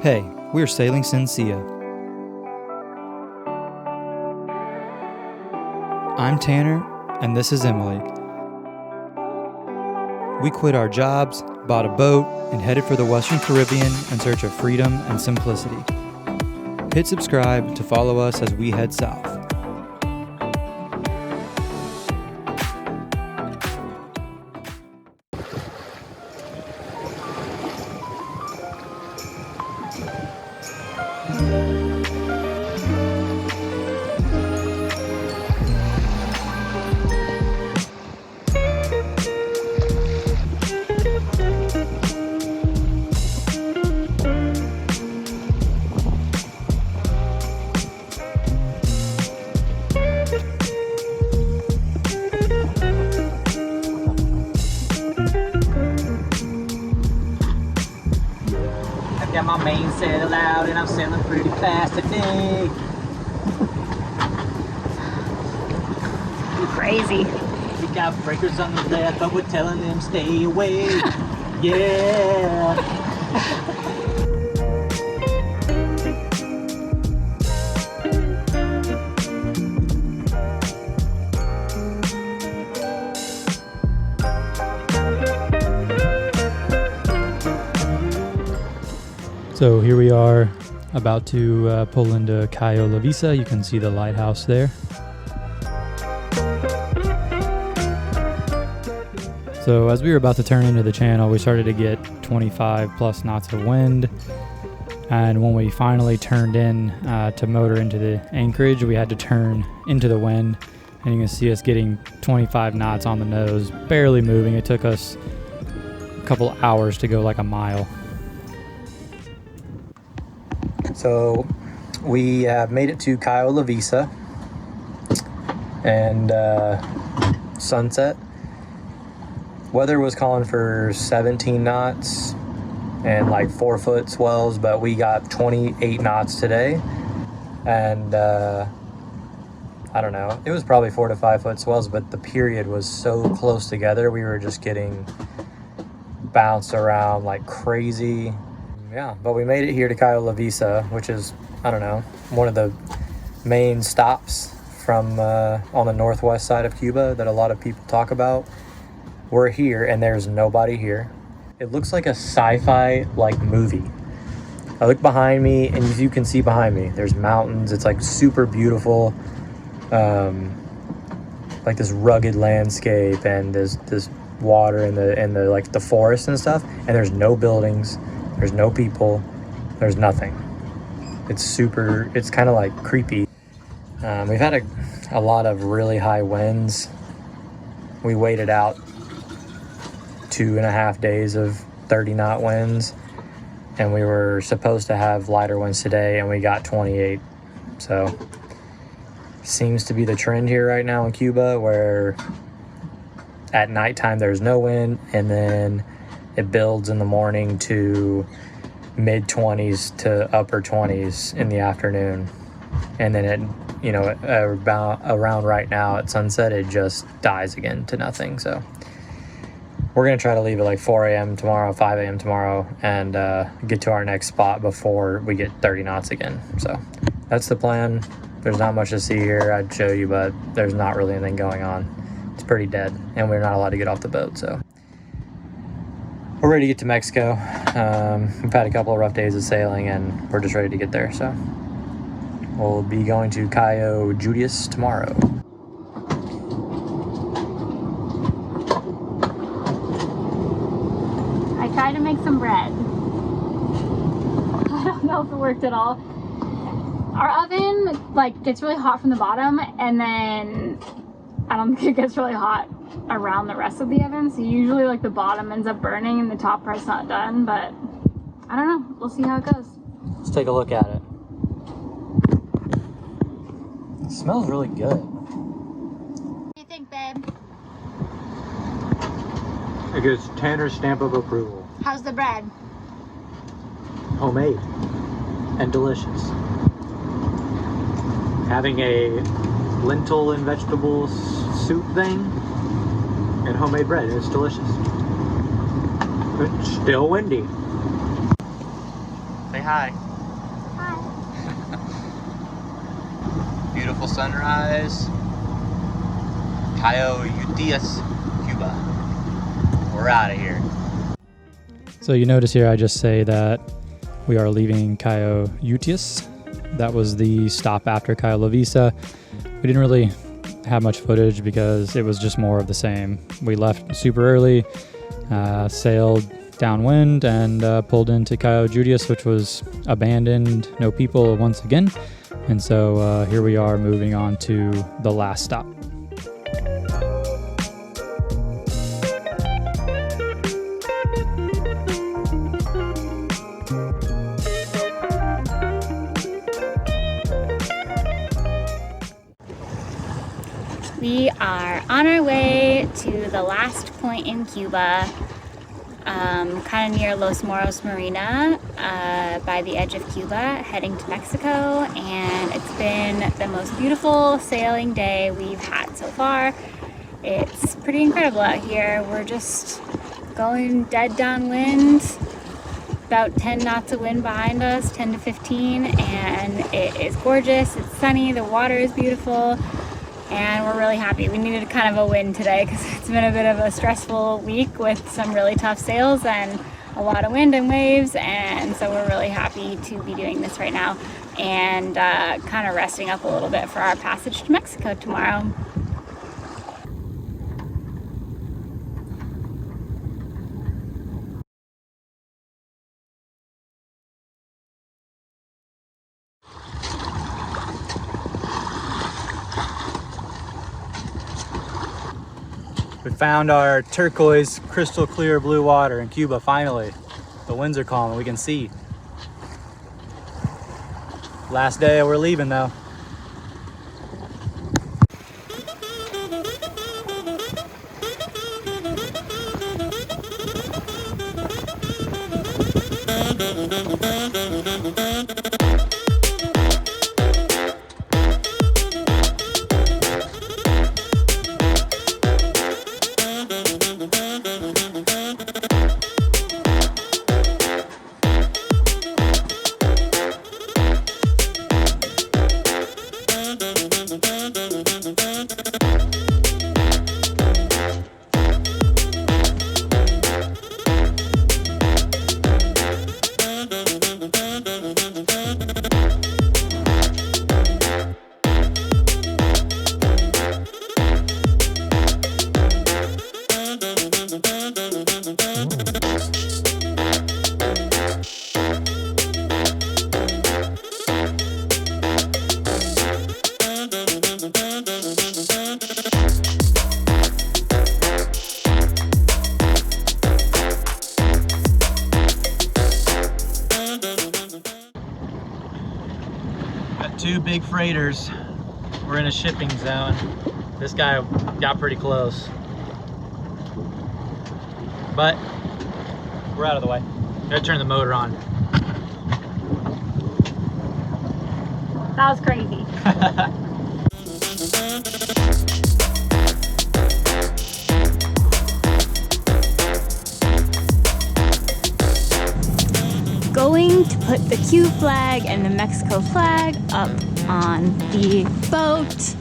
Hey, we're Sailing Sincia. I'm Tanner, and this is Emily. We quit our jobs, bought a boat, and headed for the Western Caribbean in search of freedom and simplicity. Hit subscribe to follow us as we head south. Got my mainsail out and I'm sailing pretty fast today. You crazy. We got breakers on the left, but we're telling them stay away. Yeah. So here we are about to pull into Cayo La Visa. You can see the lighthouse there. So as we were about to turn into the channel, we started to get 25 plus knots of wind. And when we finally turned in to motor into the anchorage, we had to turn into the wind. And you can see us getting 25 knots on the nose, barely moving. It took us a couple hours to go like a mile. So we made it to Cayo La Visa and sunset. Weather was calling for 17 knots and like 4-foot swells, but we got 28 knots today. And I don't know, it was probably 4 to 5 foot swells, but the period was so close together. We were just getting bounced around like crazy. Yeah, but we made it here to Cayo La Visa, which is, I don't know, one of the main stops from on the northwest side of Cuba that a lot of people talk about. We're here and there's nobody here. It looks like a sci-fi like movie. I look behind me and you can see behind me, there's mountains. It's like super beautiful, like this rugged landscape and this water and the like the forest and stuff. And there's no buildings. There's no people, there's nothing. It's kind of like creepy. We've had a lot of really high winds. We waited out 2.5 days of 30 knot winds, and we were supposed to have lighter winds today, and we got 28. So, seems to be the trend here right now in Cuba, where at nighttime there's no wind, and then it builds in the morning to mid-20s to upper 20s in the afternoon. And then it, around right now at sunset, it just dies again to nothing. So we're going to try to leave at like 4 a.m. tomorrow, 5 a.m. tomorrow, and get to our next spot before we get 30 knots again. So that's the plan. There's not much to see here. I'd show you, but there's not really anything going on. It's pretty dead, and we're not allowed to get off the boat, so we're ready to get to Mexico. We've had a couple of rough days of sailing, and we're just ready to get there. So we'll be going to Cayo Judius tomorrow. I tried to make some bread. I don't know if it worked at all. Our oven gets really hot from the bottom, and then I don't think it gets really hot around the rest of the oven, so usually the bottom ends up burning and the top part's not done, but I don't know, we'll see how it goes. Let's take a look at it. It smells really good. What do you think, babe? It gets Tanner's stamp of approval. How's the bread? Homemade and delicious. Having a lentil and vegetable soup thing and homemade bread. It's delicious. It's still windy. Say hi. Hi. Beautiful sunrise. Cayo Utias, Cuba. We're out of here. So you notice here I just say that we are leaving Cayo Utias. That was the stop after Cayo La Vista. We didn't really have much footage because it was just more of the same. We left super early, sailed downwind, and pulled into Cayo Utias, which was abandoned, no people once again. And so here we are moving on to the last stop. We are on our way to the last point in Cuba, kind of near Los Moros Marina, by the edge of Cuba, heading to Mexico, and it's been the most beautiful sailing day we've had so far. It's pretty incredible out here. We're just going dead downwind, about 10 knots of wind behind us, 10 to 15, and it is gorgeous. It's sunny, the water is beautiful, and we're really happy. We needed kind of a win today because it's been a bit of a stressful week with some really tough sails and a lot of wind and waves, and so we're really happy to be doing this right now and kind of resting up a little bit for our passage to Mexico tomorrow. We found our turquoise, crystal clear blue water in Cuba, finally. The winds are calm and we can see. Last day we're leaving though. Two big freighters. We're in a shipping zone. This guy got pretty close, but we're out of the way. Gotta turn the motor on. That was crazy. Going to put the Cuba flag and the Mexico flag up on the boat.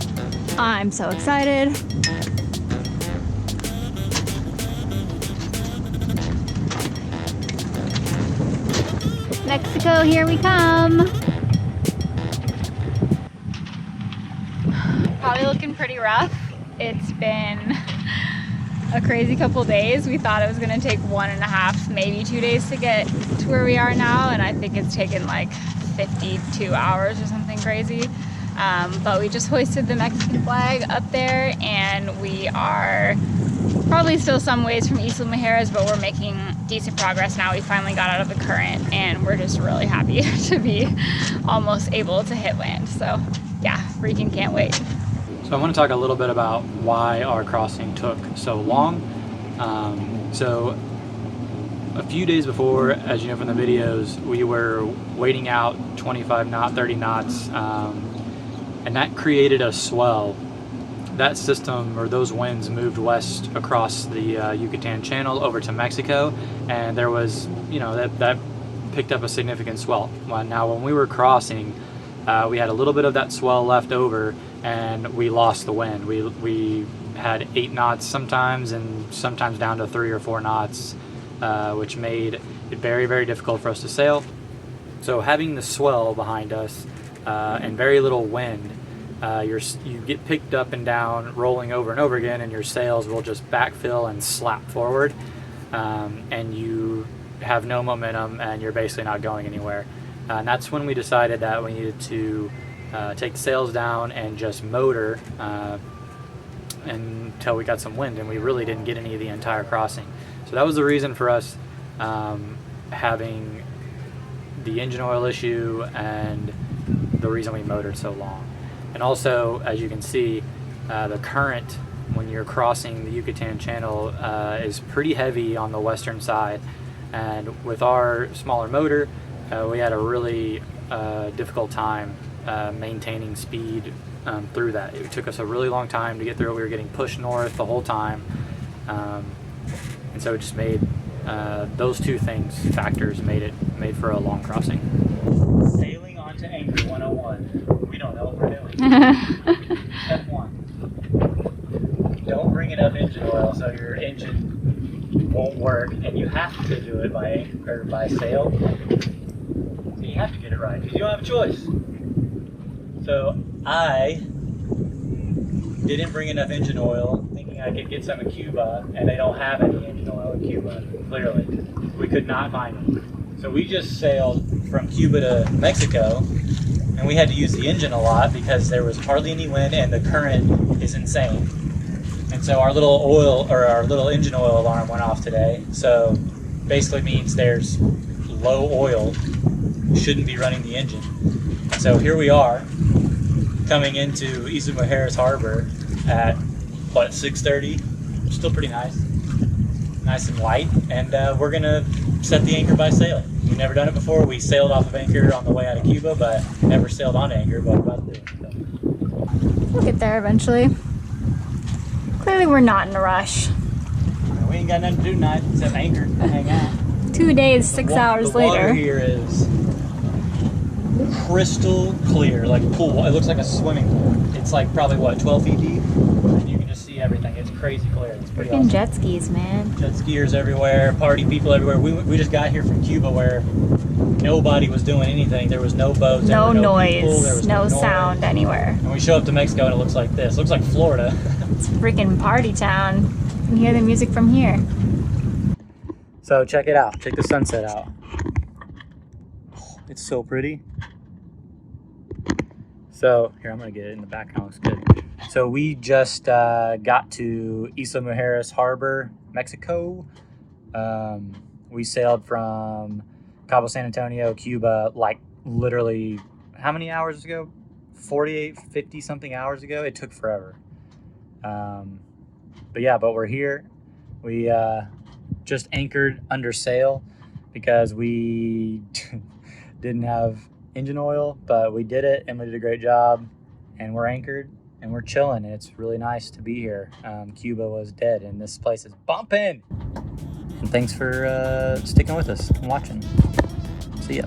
I'm so excited. Mexico, here we come. Probably looking pretty rough. It's been a crazy couple days. We thought it was gonna take 1.5, maybe 2 days to get to where we are now, and I think it's taken like 52 hours or something crazy. But we just hoisted the Mexican flag up there, and we are probably still some ways from Isla Mujeres, but we're making decent progress now. We finally got out of the current, and we're just really happy to be almost able to hit land. So yeah, freaking can't wait. So I want to talk a little bit about why our crossing took so long. So a few days before, as you know from the videos, we were waiting out 25 knot, 30 knots, and that created a swell. That system, or those winds, moved west across the Yucatan Channel over to Mexico, and there was, you know, that picked up a significant swell. Now, when we were crossing, we had a little bit of that swell left over, and we lost the wind. We had 8 knots sometimes, and sometimes down to 3 or 4 knots, which made it very, very difficult for us to sail. So having the swell behind us and very little wind, you get picked up and down, rolling over and over again, and your sails will just backfill and slap forward, and you have no momentum, and you're basically not going anywhere. And that's when we decided that we needed to take the sails down and just motor until we got some wind, and we really didn't get any of the entire crossing. So that was the reason for us having the engine oil issue and the reason we motored so long. And also, as you can see, the current when you're crossing the Yucatan Channel is pretty heavy on the western side, and with our smaller motor, we had a really difficult time maintaining speed through that. It took us a really long time to get through. We were getting pushed north the whole time, and so it just made those two factors made for a long crossing. Sailing onto anchor 101. We don't know what we're doing. Step 1. Don't bring enough engine oil so your engine won't work, and you have to do it by anchor or by sail. So you have to get it right because you don't have a choice. So I didn't bring enough engine oil, thinking I could get some in Cuba, and they don't have any engine oil in Cuba, clearly. We could not find it. So we just sailed from Cuba to Mexico, and we had to use the engine a lot because there was hardly any wind and the current is insane. And so our little engine oil alarm went off today. So basically means there's low oil, shouldn't be running the engine. And so here we are, coming into Isla Mujeres Harbor at, 6:30? Still pretty nice. Nice and light. And we're gonna set the anchor by sailing. We've never done it before. We sailed off of anchor on the way out of Cuba, but never sailed on anchor, but we're about to do it. So. We'll get there eventually. Clearly we're not in a rush. We ain't got nothing to do tonight except anchor and hang out. 2 days, 6 hours the water later. Here is crystal clear, like a pool. It looks like a swimming pool. It's like probably 12 feet deep, and you can just see everything. It's crazy clear. It's pretty Freaking awesome. jet skis, man. Jet skiers everywhere, party people everywhere. We just got here from Cuba where nobody was doing anything. There was no boats, No there were noise, people, there was no noise. sound anywhere. And we show up to Mexico and it looks like this. It looks like Florida. It's freaking party town. You can hear the music from here. So check it out. Check the sunset out. It's so pretty. So here, I'm gonna get it in the background. Looks good. So we just got to Isla Mujeres Harbor, Mexico. We sailed from Cabo San Antonio, Cuba, like literally how many hours ago? 48, 50 something hours ago. It took forever. But we're here. We just anchored under sail because we didn't have engine oil, but we did it. Emily did a great job, and we're anchored and we're chilling. It's really nice to be here. Cuba was dead and this place is bumping. And thanks for sticking with us and watching. See ya.